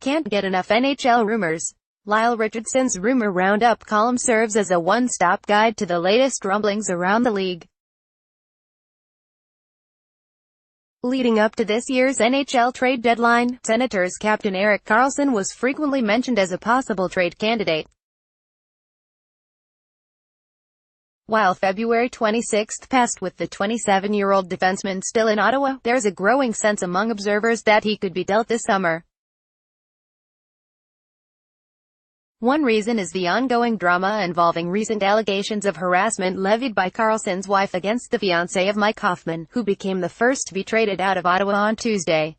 Can't get enough NHL rumors. Lyle Richardson's Rumor Roundup column serves as a one-stop guide to the latest rumblings around the league. Leading up to this year's NHL trade deadline, Senators captain Erik Karlsson was frequently mentioned as a possible trade candidate. While February 26 passed with the 27-year-old defenseman still in Ottawa, there's a growing sense among observers that he could be dealt this summer. One reason is the ongoing drama involving recent allegations of harassment levied by Karlsson's wife against the fiancé of Mike Hoffman, who became the first to be traded out of Ottawa on Tuesday.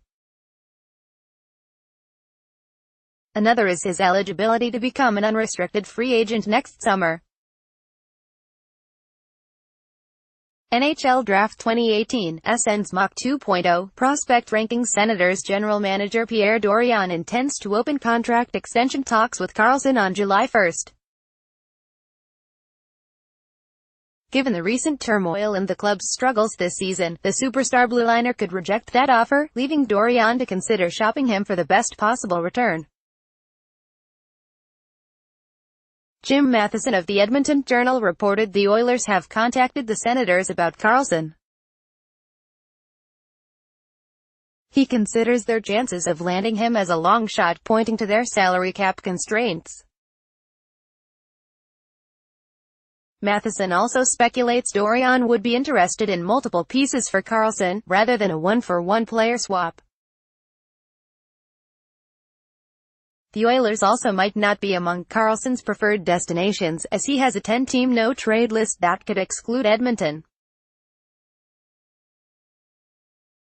Another is his eligibility to become an unrestricted free agent next summer. NHL Draft 2018, SN's Mock 2.0, Prospect Rankings. Senators General Manager Pierre Dorion intends to open contract extension talks with Karlsson on July 1. Given the recent turmoil and the club's struggles this season, the superstar blue liner could reject that offer, leaving Dorion to consider shopping him for the best possible return. Jim Matheson of the Edmonton Journal reported the Oilers have contacted the Senators about Karlsson. He considers their chances of landing him as a long shot, pointing to their salary cap constraints. Matheson also speculates Dorion would be interested in multiple pieces for Karlsson, rather than a one-for-one player swap. The Oilers also might not be among Karlsson's preferred destinations, as he has a 10-team no-trade list that could exclude Edmonton.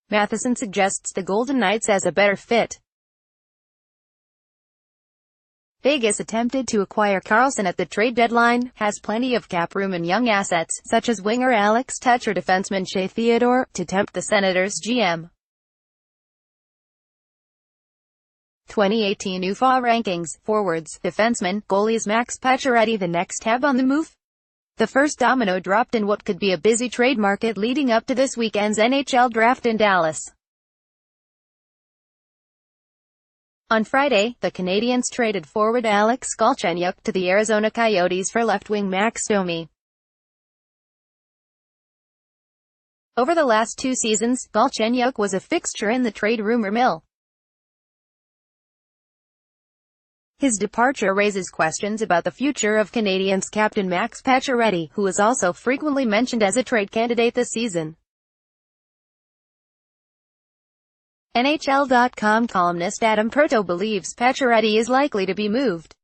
Matheson suggests the Golden Knights as a better fit. Vegas, attempted to acquire Karlsson at the trade deadline, has plenty of cap room and young assets, such as winger Alex Tuch or defenseman Shea Theodore, to tempt the Senators' GM. 2018 UFA rankings, forwards, defensemen, goalies. Max Pacioretty the next tab on the move? The first domino dropped in what could be a busy trade market leading up to this weekend's NHL draft in Dallas. On Friday, the Canadiens traded forward Alex Galchenyuk to the Arizona Coyotes for left-wing Max Domi. Over the last two seasons, Galchenyuk was a fixture in the trade rumor mill. His departure raises questions about the future of Canadiens captain Max Pacioretty, who is also frequently mentioned as a trade candidate this season. NHL.com columnist Adam Perto believes Pacioretty is likely to be moved.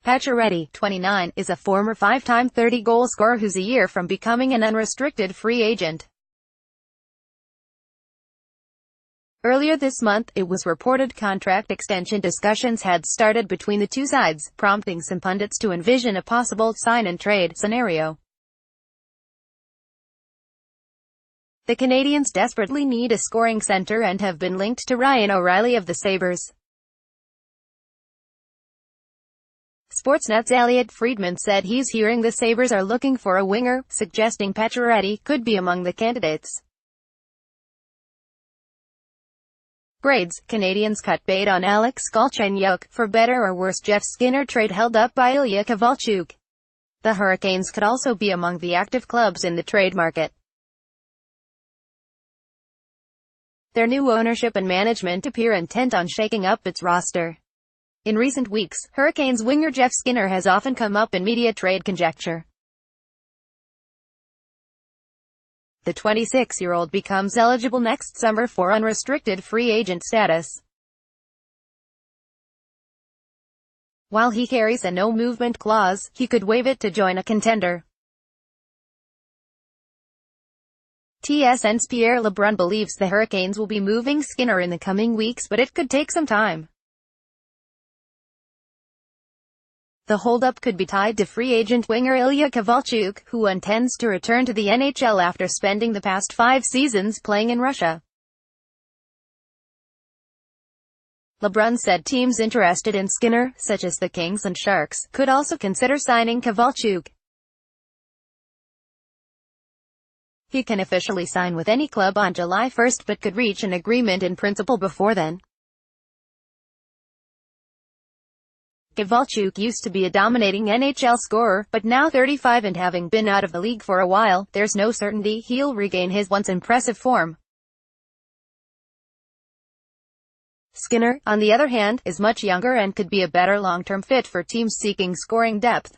Pacioretty, 29, is a former 5-time 30-goal scorer who's a year from becoming an unrestricted free agent. Earlier this month, it was reported contract extension discussions had started between the two sides, prompting some pundits to envision a possible sign-and-trade scenario. The Canadiens desperately need a scoring center and have been linked to Ryan O'Reilly of the Sabres. Sportsnet's Elliot Friedman said he's hearing the Sabres are looking for a winger, suggesting Pacioretty could be among the candidates. Grades, Canadiens cut bait on Alex Galchenyuk. For better or worse, Jeff Skinner trade held up by Ilya Kovalchuk. The Hurricanes could also be among the active clubs in the trade market. Their new ownership and management appear intent on shaking up its roster. In recent weeks, Hurricanes winger Jeff Skinner has often come up in media trade conjecture. The 26-year-old becomes eligible next summer for unrestricted free agent status. While he carries a no-movement clause, he could waive it to join a contender. TSN's Pierre LeBrun believes the Hurricanes will be moving Skinner in the coming weeks, but it could take some time. The holdup could be tied to free agent winger Ilya Kovalchuk, who intends to return to the NHL after spending the past 5 seasons playing in Russia. LeBrun said teams interested in Skinner, such as the Kings and Sharks, could also consider signing Kovalchuk. He can officially sign with any club on July 1st but could reach an agreement in principle before then. Kowalczyk used to be a dominating NHL scorer, but now 35 and having been out of the league for a while, there's no certainty he'll regain his once impressive form. Skinner, on the other hand, is much younger and could be a better long-term fit for teams seeking scoring depth.